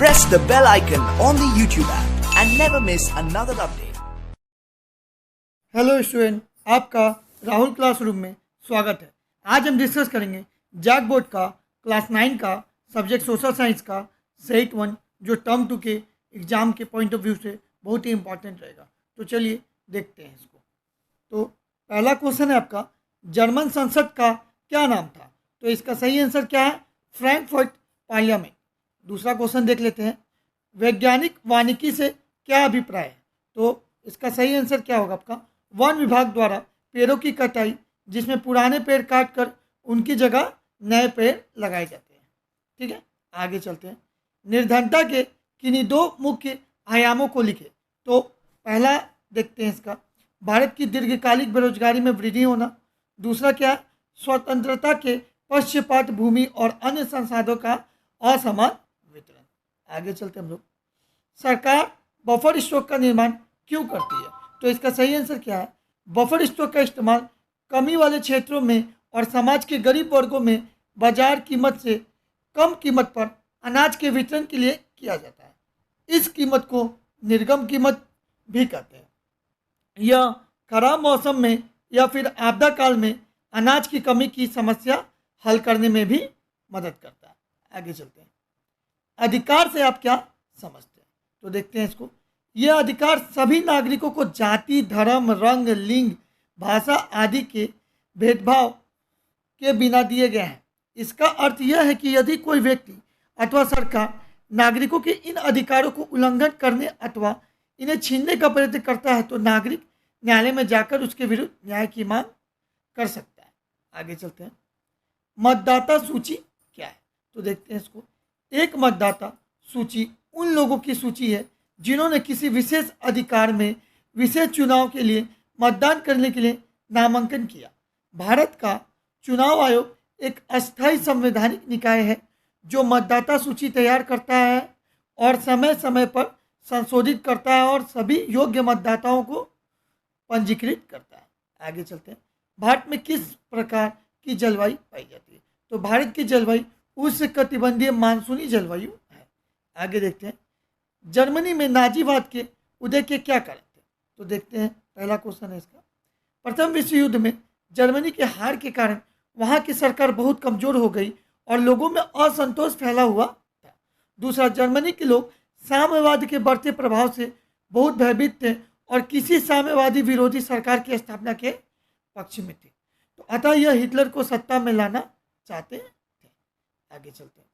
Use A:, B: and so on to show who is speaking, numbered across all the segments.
A: Press the bell icon on the YouTube app and never miss another update.
B: Hello student, आपका Rahul classroom में स्वागत है। आज हम डिस्कस करेंगे जैक बोर्ड का क्लास 9 का सब्जेक्ट सोशल साइंस का सेट 1 जो टर्म 2 के एग्ज़ाम के पॉइंट ऑफ व्यू से बहुत ही इंपॉर्टेंट रहेगा। तो चलिए देखते हैं इसको। तो पहला क्वेश्चन है आपका, जर्मन संसद का क्या नाम था? तो इसका सही आंसर क्या है? Frankfurt parliament. दूसरा क्वेश्चन देख लेते हैं, वैज्ञानिक वानिकी से क्या अभिप्राय है? तो इसका सही आंसर क्या होगा आपका? वन विभाग द्वारा पेड़ों की कटाई जिसमें पुराने पेड़ काट कर उनकी जगह नए पेड़ लगाए जाते हैं। ठीक है, आगे चलते हैं। निर्धनता के किन्हीं दो मुख्य आयामों को लिखे। तो पहला देखते हैं इसका, भारत की दीर्घकालिक बेरोजगारी में वृद्धि होना। दूसरा क्या है? स्वतंत्रता के पश्चात भूमि और अन्य संसाधनों का असमान वितरण। आगे चलते हम लोग, सरकार बफर स्टॉक का निर्माण क्यों करती है? तो इसका सही आंसर क्या है? बफर स्टॉक का इस्तेमाल कमी वाले क्षेत्रों में और समाज के गरीब वर्गों में बाजार कीमत से कम कीमत पर अनाज के वितरण के लिए किया जाता है। इस कीमत को निर्गम कीमत भी कहते हैं। यह खराब मौसम में या फिर आपदा काल में अनाज की कमी की समस्या हल करने में भी मदद करता है। आगे चलते हैं, अधिकार से आप क्या समझते हैं? तो देखते हैं इसको। यह अधिकार सभी नागरिकों को जाति, धर्म, रंग, लिंग, भाषा आदि के भेदभाव के बिना दिए गए हैं। इसका अर्थ यह है कि यदि कोई व्यक्ति अथवा सरकार नागरिकों के इन अधिकारों को उल्लंघन करने अथवा इन्हें छीनने का प्रयत्न करता है तो नागरिक न्यायालय में जाकर उसके विरुद्ध न्याय की मांग कर सकता है। आगे चलते हैं, मतदाता सूची क्या है? तो देखते हैं इसको। एक मतदाता सूची उन लोगों की सूची है जिन्होंने किसी विशेष अधिकार में विशेष चुनाव के लिए मतदान करने के लिए नामांकन किया। भारत का चुनाव आयोग एक अस्थायी संवैधानिक निकाय है जो मतदाता सूची तैयार करता है और समय समय पर संशोधित करता है और सभी योग्य मतदाताओं को पंजीकृत करता है। आगे चलते हैं, भारत में किस प्रकार की जलवायु पाई जाती है? तो भारत की जलवायु उष्णकटिबंधीय मानसूनी जलवायु है। आगे देखते हैं, जर्मनी में नाजीवाद के उदय के क्या कारण थे? तो देखते हैं, पहला क्वेश्चन है इसका। प्रथम विश्व युद्ध में जर्मनी के हार के कारण वहां की सरकार बहुत कमजोर हो गई और लोगों में असंतोष फैला हुआ था। दूसरा, जर्मनी के लोग साम्यवाद के बढ़ते प्रभाव से बहुत भयभीत थे और किसी साम्यवादी विरोधी सरकार की स्थापना के पक्ष में थे। तो अतः यह हिटलर को सत्ता में लाना चाहते थे। आगे चलते हैं,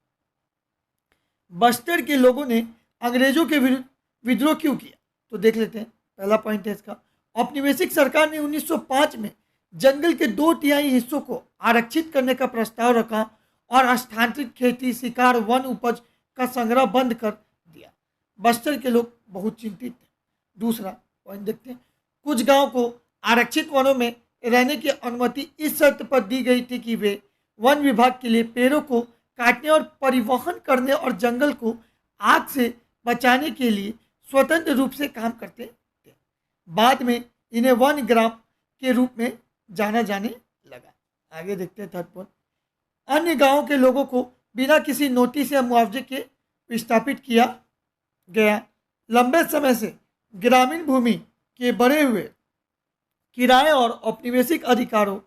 B: बस्टर के लोगों ने अंग्रेजों के विरुद्ध विद्रोह क्यों किया? तो देख लेते हैं, पहला पॉइंट है इसका। औपनिवेशिक सरकार ने 1905 में जंगल के 2/3 हिस्सों को आरक्षित करने का प्रस्ताव रखा और स्थानांतरित खेती, शिकार, वन उपज का संग्रह बंद कर दिया। बस्टर के लोग बहुत चिंतित थे। दूसरा पॉइंट देखते हैं, कुछ गांव को आरक्षित वनों में रहने की अनुमति इस शर्त पर दी गई थी कि वे वन विभाग के लिए पेड़ों को काटने और परिवहन करने और जंगल को आग से बचाने के लिए स्वतंत्र रूप से काम करते थे। बाद में इन्हें वन ग्राम के रूप में जाना जाने लगा। आगे देखते हैं, थर्ड पॉइंट, अन्य गांवों के लोगों को बिना किसी नोटिस या मुआवजे के विस्थापित किया गया। लंबे समय से ग्रामीण भूमि के बढ़े हुए किराए और औपनिवेशिक अधिकारों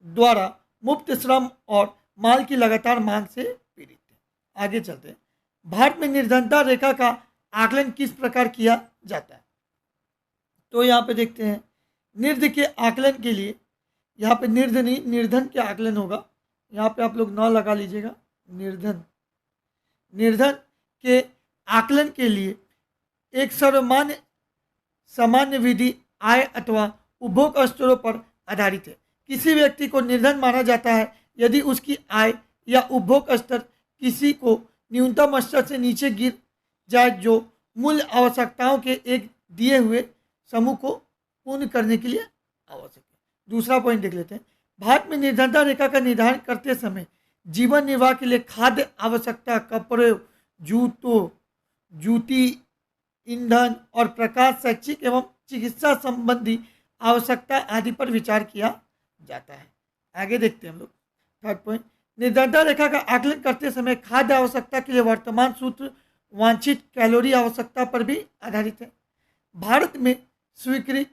B: द्वारा मुफ्त श्रम और माल की लगातार मांग से पीड़ित थे। आगे चलते हैं, भारत में निर्धनता रेखा का आकलन किस प्रकार किया जाता है? तो यहाँ पे देखते हैं, निर्ध के आकलन के लिए, यहाँ पे निर्ध नहीं निर्धन के आकलन होगा। यहाँ पे आप लोग न लगा लीजिएगा, निर्धन। निर्धन के आकलन के लिए एक सर्वमान्य सामान्य विधि आय अथवा उपभोग स्तरों पर आधारित है। किसी व्यक्ति को निर्धन माना जाता है यदि उसकी आय या उपभोग स्तर किसी को न्यूनतम स्तर से नीचे गिर जाए जो मूल आवश्यकताओं के एक दिए हुए समूह को पूर्ण करने के लिए आवश्यक है। दूसरा पॉइंट देख लेते हैं, भारत में निर्धनता रेखा का निर्धारण करते समय जीवन निर्वाह के लिए खाद्य आवश्यकता, कपड़े, जूती, ईंधन और प्रकाश, शैक्षिक एवं चिकित्सा संबंधी आवश्यकता आदि पर विचार किया जाता है। आगे देखते हैं हम लोग, थर्ड पॉइंट, निर्धनता रेखा का आकलन करते समय खाद्य आवश्यकता के लिए वर्तमान सूत्र वांछित कैलोरी आवश्यकता पर भी आधारित है। भारत में स्वीकृत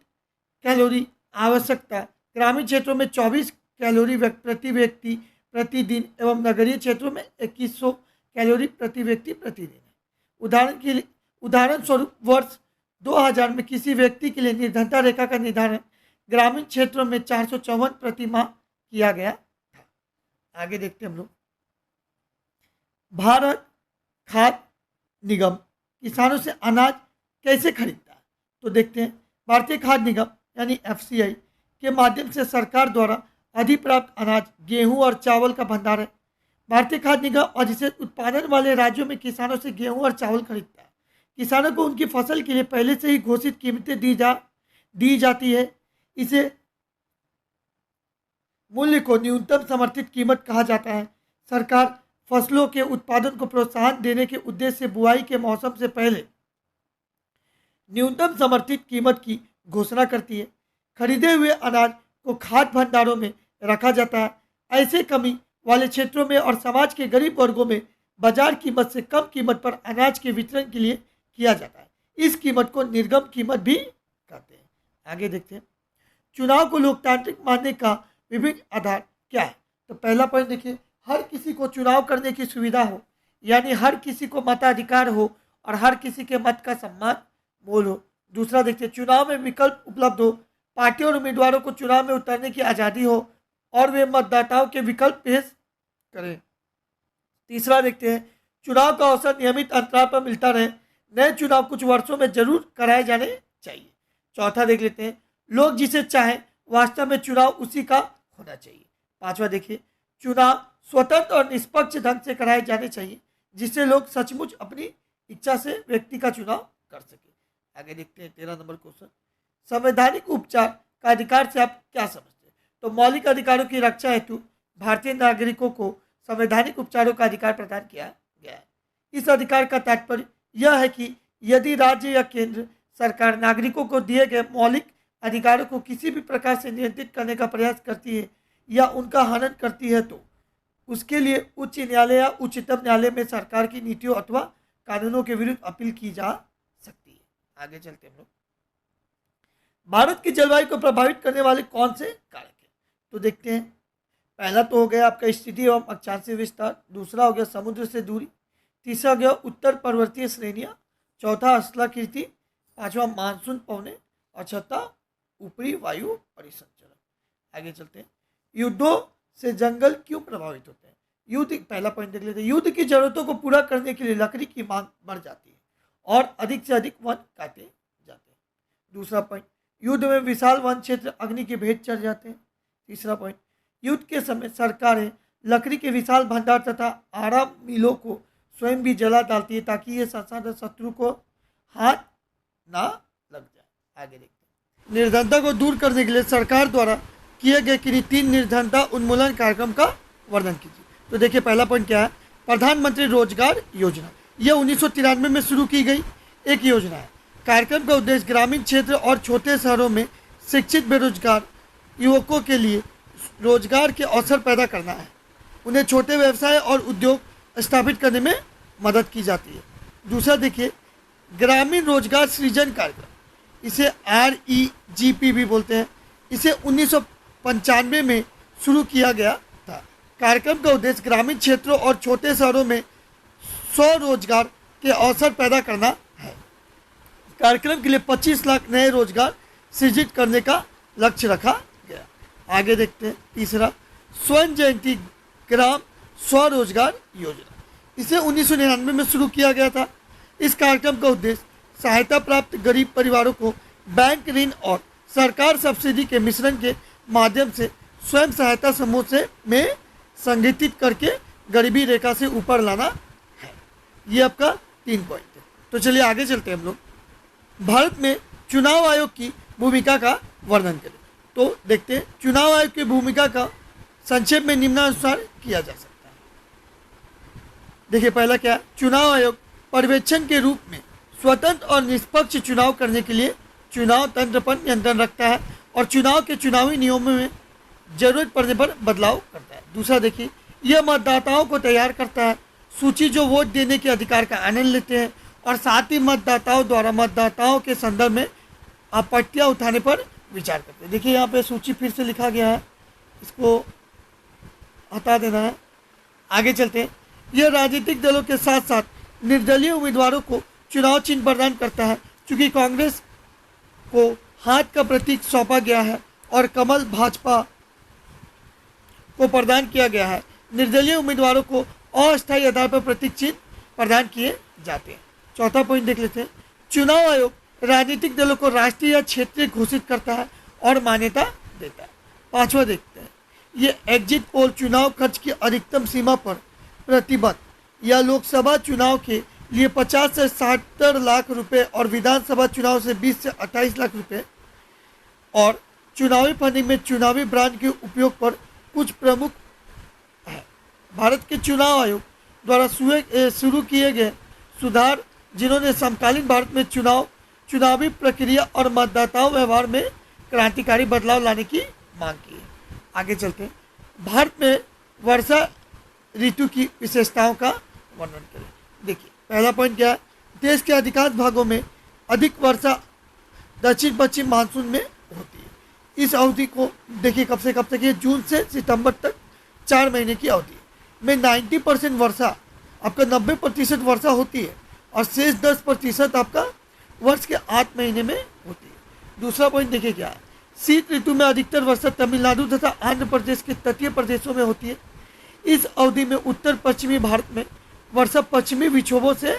B: कैलोरी आवश्यकता ग्रामीण क्षेत्रों में 24 कैलोरी प्रति व्यक्ति प्रतिदिन एवं नगरीय क्षेत्रों में 2100 कैलोरी प्रति व्यक्ति प्रतिदिन है। उदाहरण स्वरूप वर्ष 2000 में किसी व्यक्ति के लिए निर्धनता रेखा का निर्धारण ग्रामीण क्षेत्रों में 454 प्रति माह किया गया था। आगे देखते हैं हम लोग। भारत खाद्य निगम किसानों से अनाज कैसे खरीदता है, तो देखते हैं। भारतीय खाद्य निगम यानी FCI के माध्यम से सरकार द्वारा अधिप्राप्त अनाज, गेहूं और चावल का भंडार है। भारतीय खाद्य निगम अधिशेष उत्पादन वाले राज्यों में किसानों से गेहूं और चावल खरीदता है। किसानों को उनकी फसल के लिए पहले से ही घोषित कीमतें दी जाती है। इसे मूल्य को न्यूनतम समर्थित कीमत कहा जाता है। सरकार फसलों के उत्पादन को प्रोत्साहन देने के उद्देश्य से बुआई के मौसम से पहले न्यूनतम समर्थित कीमत की घोषणा करती है। खरीदे हुए अनाज को खाद्य भंडारों में रखा जाता है। ऐसे कमी वाले क्षेत्रों में और समाज के गरीब वर्गों में बाजार कीमत से कम कीमत पर अनाज के वितरण के लिए किया जाता है। इस कीमत को निर्गम कीमत भी कहते हैं। आगे देखते हैं। चुनाव को लोकतांत्रिक मानने का विभिन्न आधार क्या है, तो पहला पॉइंट देखिए, हर किसी को चुनाव करने की सुविधा हो, यानी हर किसी को मताधिकार हो और हर किसी के मत का सम्मान मोल हो। दूसरा देखते हैं, चुनाव में विकल्प उपलब्ध हो, पार्टी और उम्मीदवारों को चुनाव में उतरने की आज़ादी हो और वे मतदाताओं के विकल्प पेश करें। तीसरा देखते हैं, चुनाव का अवसर नियमित अंतराल पर मिलता रहे, नए चुनाव कुछ वर्षों में जरूर कराए जाने चाहिए। चौथा देख लेते हैं, लोग जिसे चाहें वास्तव में चुनाव उसी का होना चाहिए। पांचवा देखिए, चुनाव स्वतंत्र और निष्पक्ष ढंग से कराए जाने चाहिए, जिससे लोग सचमुच अपनी इच्छा से व्यक्ति का चुनाव कर सके। आगे देखते हैं 13 नंबर क्वेश्चन, संवैधानिक उपचार का अधिकार से आप क्या समझते हैं, तो मौलिक अधिकारों की रक्षा हेतु भारतीय नागरिकों को संवैधानिक उपचारों का अधिकार प्रदान किया गया है। इस अधिकार का तात्पर्य यह है कि यदि राज्य या केंद्र सरकार नागरिकों को दिए गए मौलिक अधिकारों को किसी भी प्रकार से नियंत्रित करने का प्रयास करती है या उनका हनन करती है, तो उसके लिए उच्च न्यायालय या उच्चतम न्यायालय में सरकार की नीतियों अथवा कानूनों के विरुद्ध अपील की जा सकती है। आगे चलते हैं हम लोग। भारत की जलवायु को प्रभावित करने वाले कौन से कारक हैं, तो देखते हैं। पहला तो हो गया आपका स्थिति एवं अक्षांशीय विस्तार, दूसरा हो गया समुद्र से दूरी, तीसरा हो गया उत्तर पर्वतीय श्रेणियाँ, चौथा स्थलाकृति, पांचवा मानसून पवने और छठा ऊपरी वायु परिसंचरण। आगे चलते हैं। युद्धों से जंगल क्यों प्रभावित होते हैं, युद्ध, पहला पॉइंट देख लेते हैं। युद्ध की जरूरतों को पूरा करने के लिए लकड़ी की मांग बढ़ जाती है और अधिक से अधिक वन काटे जाते हैं। दूसरा पॉइंट, युद्ध में विशाल वन क्षेत्र अग्नि की भेंट चढ़ जाते हैं। तीसरा पॉइंट, युद्ध के समय सरकारें लकड़ी के विशाल भंडार तथा आराम मिलों को स्वयं भी जला डालती है ताकि ये संसाधन शत्रु को हाथ ना लग जाए। आगे देखते हैं। निर्धनता को दूर करने के लिए सरकार द्वारा किए गए किन्हीं 3 निर्धनता उन्मूलन कार्यक्रम का वर्णन कीजिए। तो देखिए, पहला पॉइंट क्या है, प्रधानमंत्री रोजगार योजना। यह 1993 में शुरू की गई एक योजना है। कार्यक्रम का उद्देश्य ग्रामीण क्षेत्र और छोटे शहरों में शिक्षित बेरोजगार युवकों के लिए रोजगार के अवसर पैदा करना है। उन्हें छोटे व्यवसाय और उद्योग स्थापित करने में मदद की जाती है। दूसरा देखिए, ग्रामीण रोजगार सृजन कार्यक्रम, इसे REGP भी बोलते हैं। इसे 1995 में शुरू किया गया था। कार्यक्रम का उद्देश्य ग्रामीण क्षेत्रों और छोटे शहरों में स्वरोजगार के अवसर पैदा करना है। कार्यक्रम के लिए 25 लाख नए रोजगार सृजित करने का लक्ष्य रखा गया। आगे देखते हैं। तीसरा, स्वर्ण जयंती ग्राम स्वरोजगार योजना, इसे 1999 में शुरू किया गया था। इस कार्यक्रम का उद्देश्य सहायता प्राप्त गरीब परिवारों को बैंक ऋण और सरकार सब्सिडी के मिश्रण के माध्यम से स्वयं सहायता समूह से में संगठित करके गरीबी रेखा से ऊपर लाना है। ये आपका 3 पॉइंट है। तो चलिए आगे चलते हैं हम लोग। भारत में चुनाव आयोग की भूमिका का वर्णन करें। तो देखते हैं, चुनाव आयोग की भूमिका का संक्षेप में निम्नानुसार किया जा सकता है। देखिए, पहला क्या है, चुनाव आयोग पर्यवेक्षण के रूप में स्वतंत्र और निष्पक्ष चुनाव करने के लिए चुनाव तंत्र पर नियंत्रण रखता है और चुनाव के चुनावी नियमों में जरूरत पड़ने पर बदलाव करता है। दूसरा देखिए, यह मतदाताओं को तैयार करता है सूची जो वोट देने के अधिकार का आनंद लेते हैं और साथ ही मतदाताओं द्वारा मतदाताओं के संदर्भ में आपत्तियां उठाने पर विचार करते हैं। देखिए यहाँ पे सूची फिर से लिखा गया है, इसको हटा देना है। आगे चलते हैं। यह राजनीतिक दलों के साथ साथ निर्दलीय उम्मीदवारों को चुनाव चिन्ह प्रदान करता है। चूंकि कांग्रेस को हाथ का प्रतीक सौंपा गया है और कमल भाजपा को प्रदान किया गया है, निर्दलीय उम्मीदवारों को अस्थायी आधार पर प्रतीक चिन्ह प्रदान किए जाते हैं। चौथा पॉइंट देख लेते हैं। चुनाव आयोग राजनीतिक दलों को राष्ट्रीय या क्षेत्रीय घोषित करता है और मान्यता देता है। पांचवा देखते हैं। ये एग्जिट पोल चुनाव खर्च की अधिकतम सीमा पर प्रतिबद्ध या लोकसभा चुनाव के लिए 50 से 70 लाख रुपए और विधानसभा चुनाव से 20 से 28 लाख रुपए और चुनावी फंडिंग में चुनावी ब्रांड के उपयोग पर कुछ प्रमुख है। भारत के चुनाव आयोग द्वारा शुरू किए गए सुधार जिन्होंने समकालीन भारत में चुनावी प्रक्रिया और मतदाताओं व्यवहार में क्रांतिकारी बदलाव लाने की मांग की है। आगे चलते हैं। भारत में वर्षा ऋतु की विशेषताओं का वर्णन करें। देखिए पहला पॉइंट क्या है। देश के अधिकांश भागों में अधिक वर्षा दक्षिण पश्चिम मानसून में होती है। इस अवधि को देखिए कब से कब तक, ये जून से सितंबर तक 4 महीने की अवधि में 90% वर्षा आपका 90% वर्षा होती है और शेष 10% आपका वर्ष के 8 महीने में होती है। दूसरा पॉइंट देखिए क्या है। शीत ऋतु में अधिकतर वर्षा तमिलनाडु तथा आंध्र प्रदेश के तटीय प्रदेशों में होती है। इस अवधि में उत्तर पश्चिमी भारत में वर्षा पश्चिमी विक्षोभों से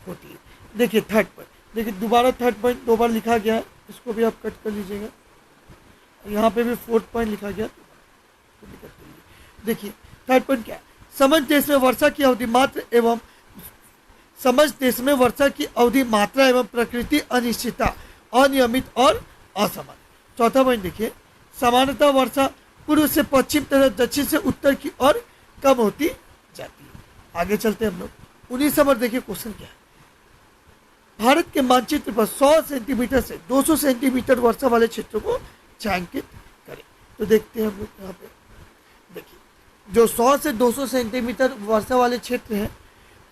B: होती है। देखिए थर्ड पॉइंट, देखिए दोबारा थर्ड पॉइंट 2 बार लिखा गया है, इसको भी आप कट कर लीजिएगा। यहाँ पे भी 4th पॉइंट लिखा गया, तो कट कर लीजिए। देखिए थर्ड पॉइंट क्या है। समझ देश में वर्षा की अवधि मात्रा एवं प्रकृति अनिश्चितता, अनियमित और असमान। चौथा पॉइंट देखिए। सामान्यतः वर्षा पूर्व से पश्चिम तथा दक्षिण से उत्तर की ओर कम होती जाती है। आगे चलते हैं हम लोग। 19 नंबर देखिए क्वेश्चन क्या है। भारत के मानचित्र पर 100 सेंटीमीटर से 200 सेंटीमीटर वर्षा वाले क्षेत्रों को छायांकित करें। तो देखते हैं हम लोग यहाँ पे। देखिए जो 100 से 200 सेंटीमीटर वर्षा वाले क्षेत्र हैं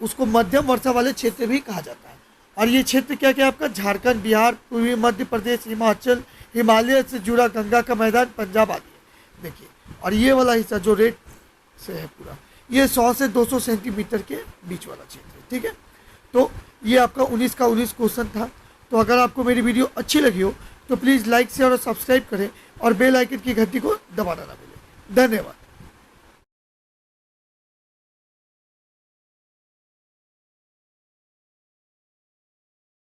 B: उसको मध्यम वर्षा वाले क्षेत्र भी कहा जाता है। और ये क्षेत्र क्या क्या आपका झारखंड, बिहार, पूर्वी मध्य प्रदेश, हिमाचल, हिमालय से जुड़ा गंगा का मैदान, पंजाब आदि है। देखिए और ये वाला हिस्सा जो रेड से है पूरा, ये 100 से 200 सेंटीमीटर के बीच वाला क्षेत्र है। ठीक है, तो ये आपका 19 का 19 क्वेश्चन था। तो अगर आपको मेरी वीडियो अच्छी लगी हो तो प्लीज़ लाइक शेयर और सब्सक्राइब करें और बेल आइकन की घंटी को दबाना ना भूलें। धन्यवाद।